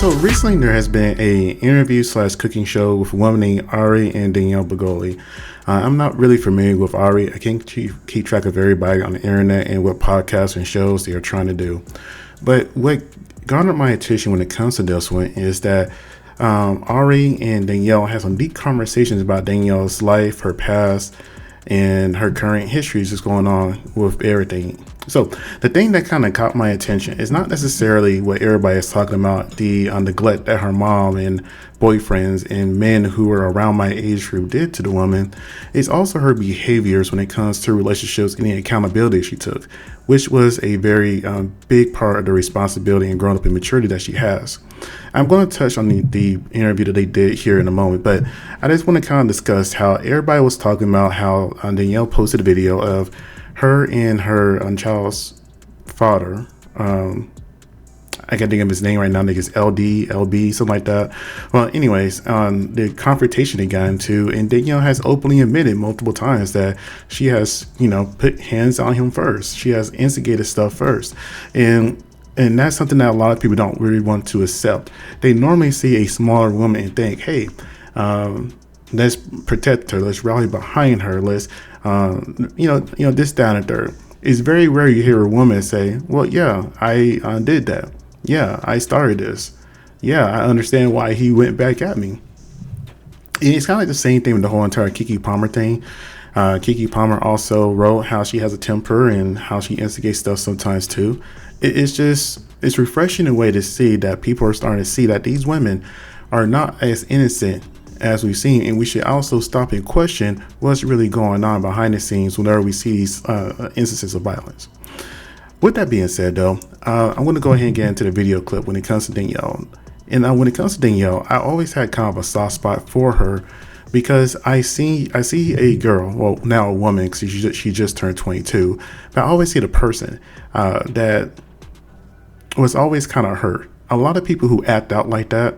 So recently there has been a interview / cooking show with a woman named Ari and Danielle Bregoli. I'm not really familiar with Ari. I can't keep track of everybody on the internet and what podcasts and shows they are trying to do. But what garnered my attention when it comes to this one is that Ari and Danielle had some deep conversations about Danielle's life, her past, and her current histories that's going on with everything. So the thing that kind of caught my attention is not necessarily what everybody is talking about, the neglect that her mom and boyfriends and men who were around my age group did to the woman. It's also her behaviors when it comes to relationships and the accountability she took, which was a very big part of the responsibility and growing up and maturity that she has. I'm going to touch on the interview that they did here in a moment, but I just want to kind of discuss how everybody was talking about how Danielle posted a video of her and her child's father. I can't think of his name right now. I think it's LD, LB, something like that. Well, anyways, the confrontation they got into, and Danielle has openly admitted multiple times that she has, put hands on him first. She has instigated stuff first. And that's something that a lot of people don't really want to accept. They normally see a smaller woman and think, hey, let's protect her. Let's rally behind her. Let's, this, that, and third. It's very rare you hear a woman say, well, yeah, I did that. Yeah, I started this. Yeah, I understand why he went back at me. And it's kind of like the same thing with the whole entire Keke Palmer thing. Keke Palmer also wrote how she has a temper and how she instigates stuff sometimes too. It's refreshing in a way to see that people are starting to see that these women are not as innocent as we've seen, and we should also stop and question what's really going on behind the scenes whenever we see these instances of violence. With that being said, though, I'm going to go ahead and get into the video clip when it comes to Danielle. And when it comes to Danielle, I always had kind of a soft spot for her because I see a girl, well, now a woman, because she just turned 22, but I always see the person that was always kind of hurt. A lot of people who act out like that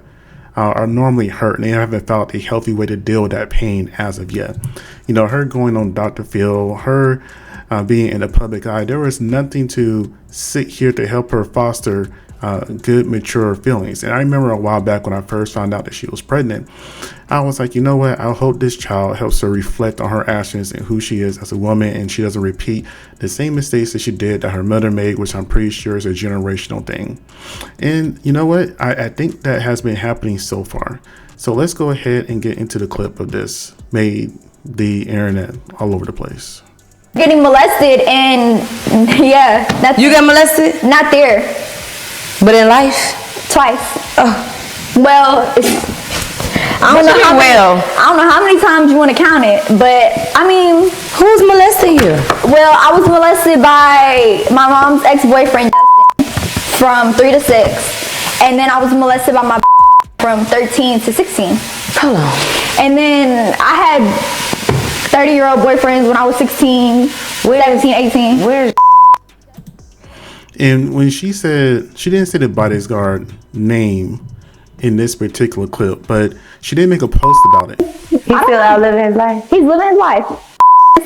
are normally hurt, and they haven't found a healthy way to deal with that pain as of yet. Her going on Dr. Phil, her being in the public eye, there was nothing to sit here to help her foster good, mature feelings. And I remember a while back when I first found out that she was pregnant, I was like, you know what? I hope this child helps her reflect on her actions and who she is as a woman, and she doesn't repeat the same mistakes that she did that her mother made, which I'm pretty sure is a generational thing. And you know what? I think that has been happening so far. So let's go ahead and get into the clip of this. Made the internet all over the place. Getting molested, and yeah, that's you got molested? Not there, but in life, twice. Oh, well, I don't know how many times you want to count it, but I mean, who's molesting you? Well, I was molested by my mom's ex-boyfriend Justin from 3 to 6, and then I was molested by my from 13 to 16. Hold on. And then I had 30-year-old boyfriends when I was 16, 17, 18. Where's And when she said, she didn't say the bodyguard name in this particular clip, but she did make a post about it. He's still out living his life. He's living his life.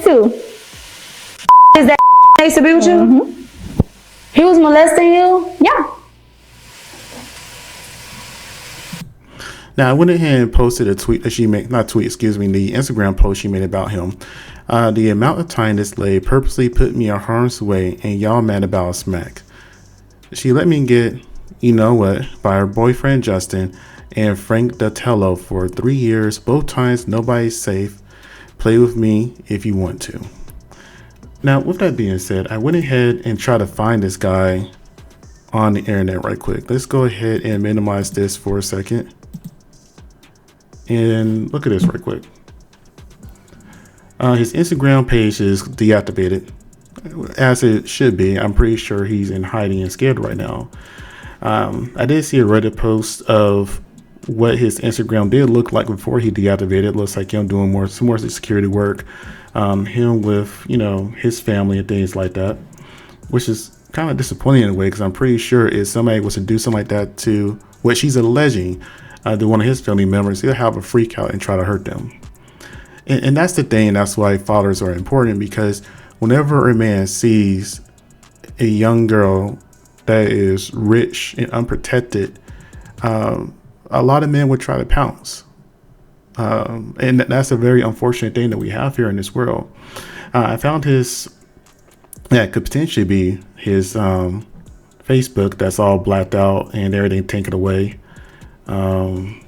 Too. Is that used to be with you? Mm-hmm. He was molesting you? Yeah. Now, I went ahead and posted a tweet that she made, the Instagram post she made about him. The amount of time this lady purposely put me in harm's way, and y'all mad about a smack. She let me get, by her boyfriend Justin and Frank Datello for 3 years. Both times, nobody's safe. Play with me if you want to. Now, with that being said, I went ahead and tried to find this guy on the internet right quick. Let's go ahead and minimize this for a second. And look at this right quick. His Instagram page is deactivated, as it should be. I'm pretty sure he's in hiding and scared right now. I did see a Reddit post of what his Instagram did look like before he deactivated. Looks like him doing some more security work. Him with, his family and things like that, which is kind of disappointing in a way, because I'm pretty sure if somebody was to do something like that to what she's alleging, to one of his family members, he'll have a freak out and try to hurt them. And that's the thing. That's why fathers are important, because whenever a man sees a young girl that is rich and unprotected a lot of men would try to pounce. And that's a very unfortunate thing that we have here in this world. I found that could potentially be his Facebook that's all blacked out and everything taken away. And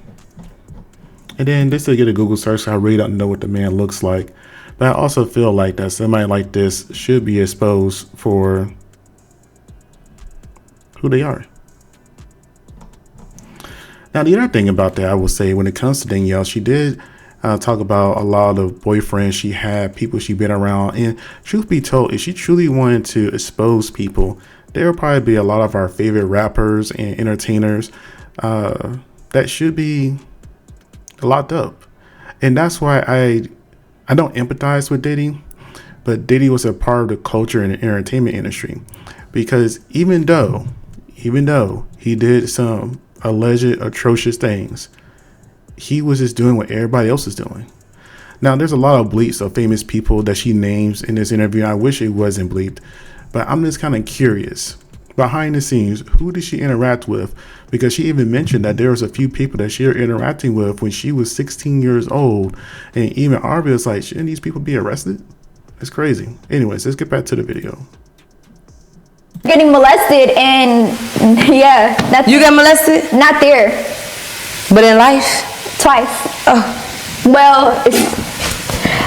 then just to get a Google search, I really don't know what the man looks like. But I also feel like that somebody like this should be exposed for who they are. Now, the other thing about that, I will say, when it comes to Danielle, she did talk about a lot of boyfriends she had, people she been around. And truth be told, if she truly wanted to expose people, there would probably be a lot of our favorite rappers and entertainers that should be locked up. And that's why I don't empathize with Diddy, but Diddy was a part of the culture and the entertainment industry. Because even though he did some alleged atrocious things, he was just doing what everybody else is doing. Now, there's a lot of bleeps of famous people that she names in this interview. I wish it wasn't bleeped, but I'm just kind of curious. Behind the scenes, who did she interact with? Because she even mentioned that there was a few people that she was interacting with when she was 16 years old. And even Arby was like, shouldn't these people be arrested? It's crazy. Anyways, let's get back to the video. Getting molested, and yeah, that's You got molested? not there. But in life? Twice. Oh, Well,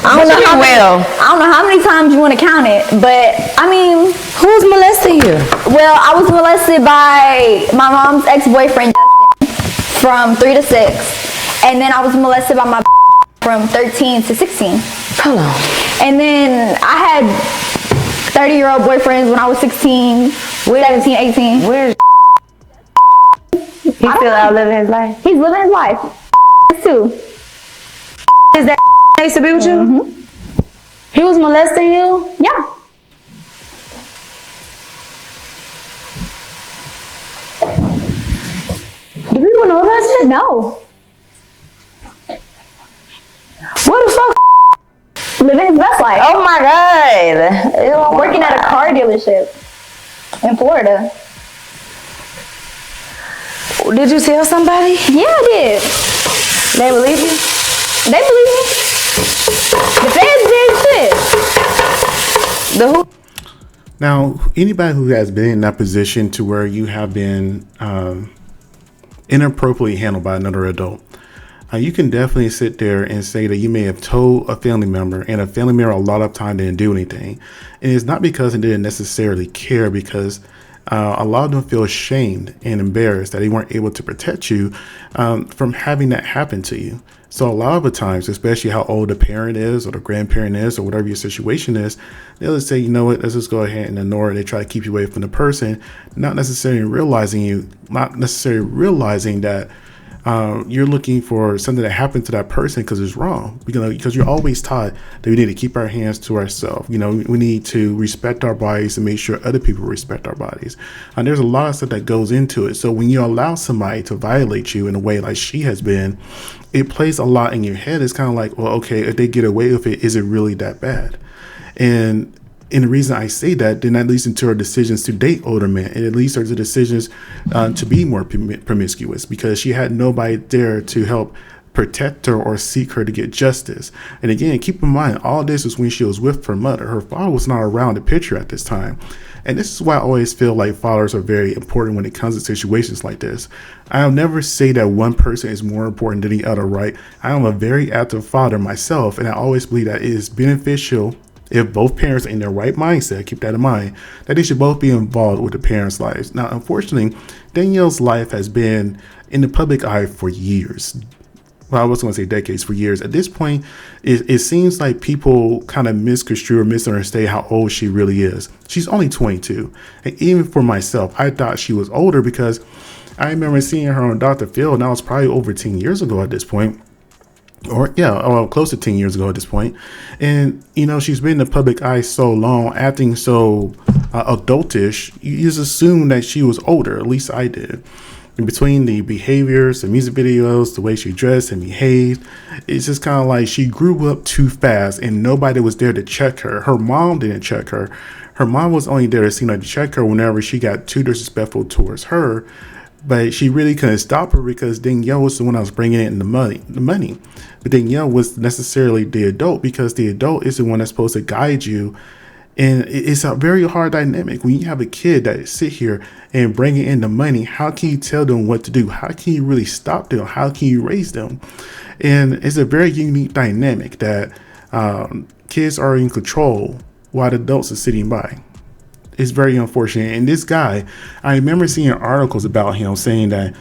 I don't know how many times you want to count it, but I mean, who's molesting you? well, I was molested by my mom's ex-boyfriend from 3 to 6, and then I was molested by my from 13 to 16. Hold on. And then I had 30-year-old boyfriends when I was 16, 17, 18. Where's he still out living his life? He's living his life too. Is that used to be with you? Mm-hmm. He was molesting you? Yeah. Do people know about this? No. What the fuck? Living his best life. Oh my God. Working at a car dealership in Florida. Did you tell somebody? Yeah, I did. They believe you? They believe me. The feds did shit. The who? Now, anybody who has been in that position to where you have been inappropriately handled by another adult, you can definitely sit there and say that you may have told a family member, and a family member a lot of time didn't do anything. And it's not because they didn't necessarily care, because a lot of them feel ashamed and embarrassed that they weren't able to protect you from having that happen to you. So a lot of the times, especially how old the parent is or the grandparent is or whatever your situation is, they'll just say, you know what, let's just go ahead and ignore it. They try to keep you away from the person, not necessarily realizing that you're looking for something that happened to that person because it's wrong. Because you're always taught that we need to keep our hands to ourselves. We need to respect our bodies and make sure other people respect our bodies. And there's a lot of stuff that goes into it. So when you allow somebody to violate you in a way like she has been, it plays a lot in your head. It's kind of like, well, okay, if they get away with it, is it really that bad? And the reason I say that, then that leads into her decisions to date older men. And it leads her to decisions to be more promiscuous, because she had nobody there to help protect her or seek her to get justice. And again, keep in mind, all this was when she was with her mother. Her father was not around to picture at this time. And this is why I always feel like fathers are very important when it comes to situations like this. I'll never say that one person is more important than the other, right? I am a very active father myself, and I always believe that it is beneficial if both parents are in their right mindset, keep that in mind, that they should both be involved with the parents' lives. Now, unfortunately, Danielle's life has been in the public eye for years. Well, I wasn't going to say decades, for years. At this point, it seems like people kind of misconstrue or misunderstand how old she really is. She's only 22. And even for myself, I thought she was older, because I remember seeing her on Dr. Phil, and that was probably over 10 years ago at this point. Close to 10 years ago at this point. And, she's been in the public eye so long, acting so adultish, you just assume that she was older. At least I did. In between the behaviors, the music videos, the way she dressed and behaved, it's just kind of like she grew up too fast and nobody was there to check her. Her mom didn't check her. Her mom was only there to check her whenever she got too disrespectful towards her. But she really couldn't stop her because Danielle was the one that was bringing in the money. But Danielle was necessarily the adult, because the adult is the one that's supposed to guide you. And it's a very hard dynamic when you have a kid that sit here and bringing in the money. How can you tell them what to do? How can you really stop them? How can you raise them? And it's a very unique dynamic that kids are in control while the adults are sitting by. It's very unfortunate. And this guy, I remember seeing articles about him saying that,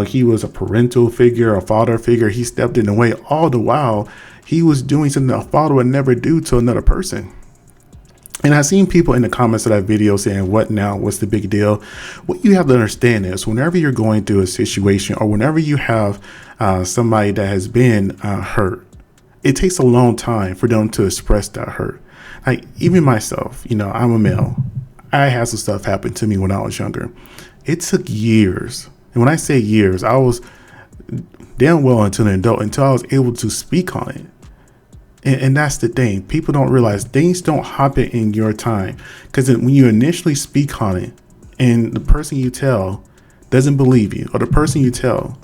he was a parental figure, a father figure. He stepped in the way. All the while, he was doing something a father would never do to another person. And I've seen people in the comments of that video saying, what now? What's the big deal? What you have to understand is whenever you're going through a situation, or whenever you have somebody that has been hurt, it takes a long time for them to express that hurt. Like, even myself, I'm a male. I had some stuff happen to me when I was younger. It took years. And when I say years, I was damn well into an adult until I was able to speak on it. And that's the thing. People don't realize things don't happen in your time. Because when you initially speak on it and the person you tell doesn't believe you, or the person you tell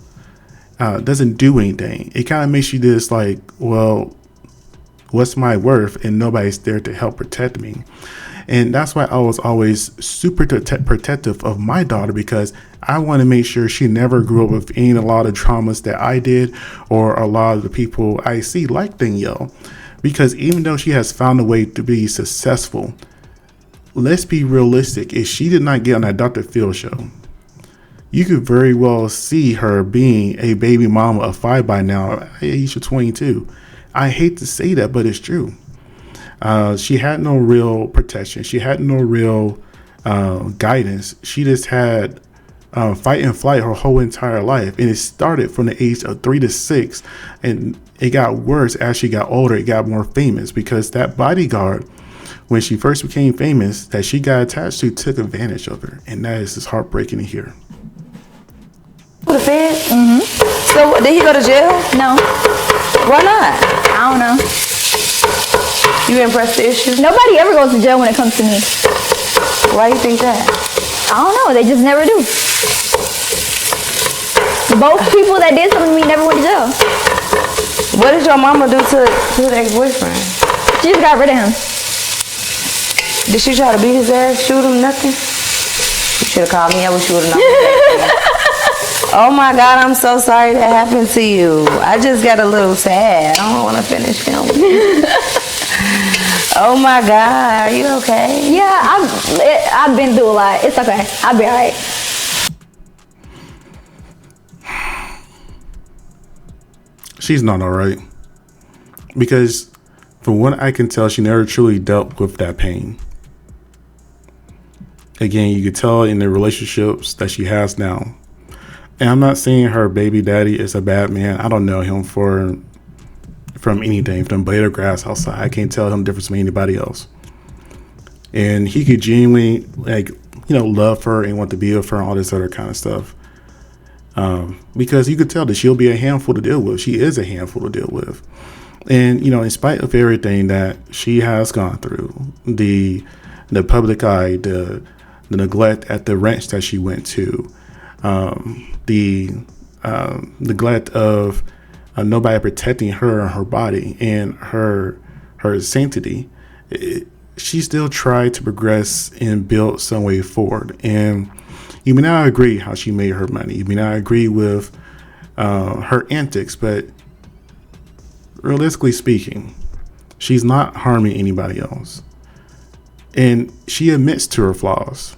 doesn't do anything, it kind of makes you just like, well, what's my worth? And nobody's there to help protect me. And that's why I was always super protective of my daughter, because I want to make sure she never grew up with a lot of traumas that I did, or a lot of the people I see like Danielle. Because even though she has found a way to be successful, let's be realistic. If she did not get on that Dr. Phil show, you could very well see her being a baby mama of 5 by now, at the age of 22. I hate to say that, but it's true. She had no real protection. She had no real guidance. She just had fight and flight her whole entire life. And it started from the age of 3 to 6. And it got worse as she got older. It got more famous, because that bodyguard, when she first became famous, that she got attached to, took advantage of her. And that is just heartbreaking to hear. The Fed? Mm-hmm. So did he go to jail? No. Why not? I don't know. You didn't press the issue? Nobody ever goes to jail when it comes to me. Why you think that? I don't know. They just never do. Both people that did something to me never went to jail. What did your mama do to the ex-boyfriend? She just got rid of him. Did she try to beat his ass, shoot him, nothing? You should have called me. I wish you would have known. Oh my God, I'm so sorry that happened to you. I just got a little sad. I don't want to finish filming. Oh my God, are you okay? Yeah, I've been through a lot. It's okay. I'll be all right. She's not all right. Because from what I can tell, she never truly dealt with that pain. Again, you could tell in the relationships that she has now. And I'm not saying her baby daddy is a bad man. I don't know him from anything, from blade of grass outside. I can't tell him difference from anybody else. And he could genuinely, love her and want to be with her and all this other kind of stuff. Because you could tell that she'll be a handful to deal with. She is a handful to deal with. And, in spite of everything that she has gone through, the public eye, the neglect at the ranch that she went to, the neglect of nobody protecting her and her body and her sanctity, she still tried to progress and build some way forward. And you may not agree how she made her money. You may not agree with her antics, but realistically speaking, she's not harming anybody else. And she admits to her flaws.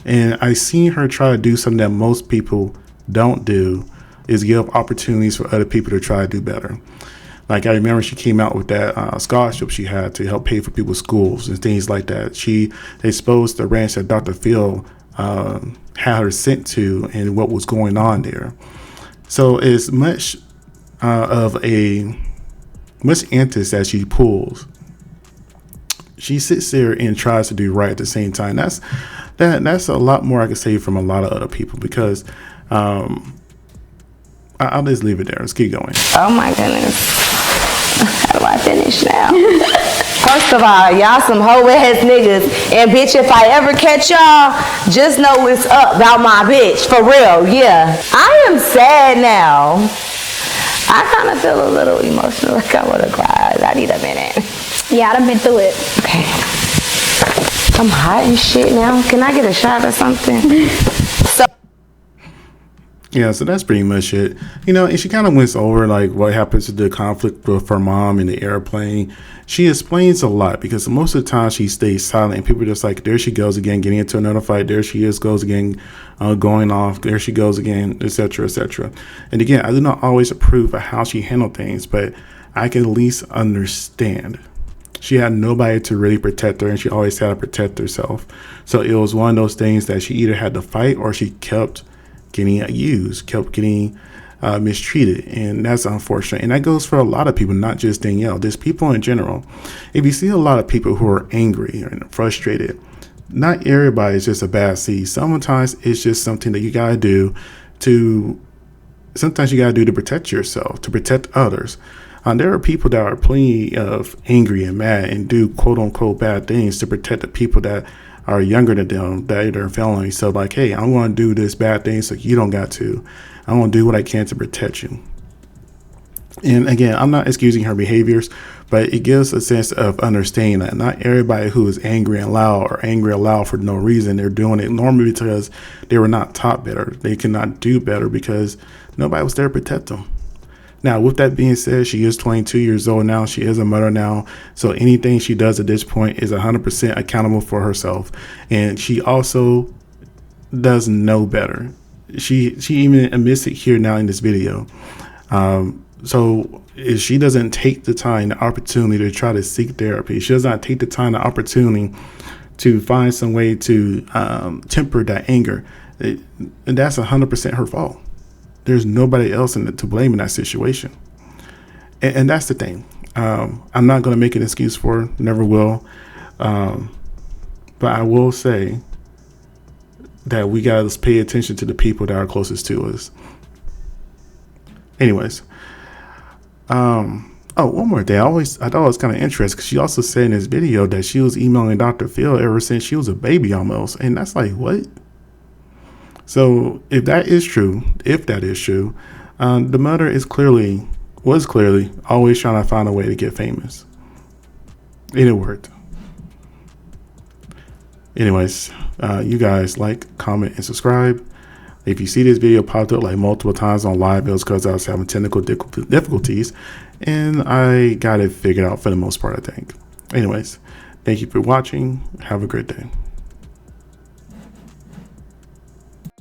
And I seen her try to do something that most people don't do, is give opportunities for other people to try to do better. Like, I remember she came out with that scholarship she had to help pay for people's schools and things like that. She exposed the ranch that Dr. Phil had her sent to and what was going on there. So as much antics as she pulls, she sits there and tries to do right at the same time. That's a lot more I could say from a lot of other people, because I'll just leave it there. Let's keep going. Oh my goodness. How do I finish now? First of all, y'all some hoe ass niggas. And bitch, if I ever catch y'all, just know it's up about my bitch. For real, yeah. I am sad now. I kind of feel a little emotional, like I want to cry. I need a minute. Yeah, I done been through it. Okay. I'm hot and shit now. Can I get a shot or something? So. Yeah, so that's pretty much it. You know, and she kind of went over like what happens to the conflict with her mom in the airplane. She explains a lot because most of the time she stays silent and people are just like, there she goes again, getting into another fight. There she is, goes again, going off. There she goes again, etc., etc. And again, I do not always approve of how she handled things, but I can at least understand. She had nobody to really protect her, and she always had to protect herself. So it was one of those things that she either had to fight or she kept getting used, kept getting mistreated, and that's unfortunate. And that goes for a lot of people, not just Danielle. There's people in general. If you see a lot of people who are angry and frustrated, not everybody is just a bad seed. Sometimes it's just something that you gotta do to protect yourself, to protect others. There are people that are plenty of angry and mad and do quote unquote bad things to protect the people that are younger than them, that are their family. So like, hey, I want to do this bad thing so you don't got to. I want to do what I can to protect you. And again, I'm not excusing her behaviors, but it gives a sense of understanding that not everybody who is angry and loud or angry aloud for no reason, they're doing it normally because they were not taught better. They cannot do better because nobody was there to protect them. Now, with that being said, she is 22 years old now. She is a mother now. So anything she does at this point is 100% accountable for herself. And she also does know better. She even admits it here now in this video. So if she doesn't take the time, the opportunity to try to seek therapy, she does not take the time, the opportunity to find some way to temper that anger, and that's 100% her fault. There's nobody else to blame in that situation. And that's the thing. I'm not going to make an excuse for her, never will. But I will say that we got to pay attention to the people that are closest to us. Anyways. One more thing. I thought it was kind of interesting because she also said in this video that she was emailing Dr. Phil ever since she was a baby almost. And that's like, what? So if that is true, the mother was clearly always trying to find a way to get famous. And it worked. Anyways, you guys like, comment, and subscribe. If you see this video popped up like multiple times on live, it was because I was having technical difficulties and I got it figured out for the most part, I think. Anyways, thank you for watching. Have a great day.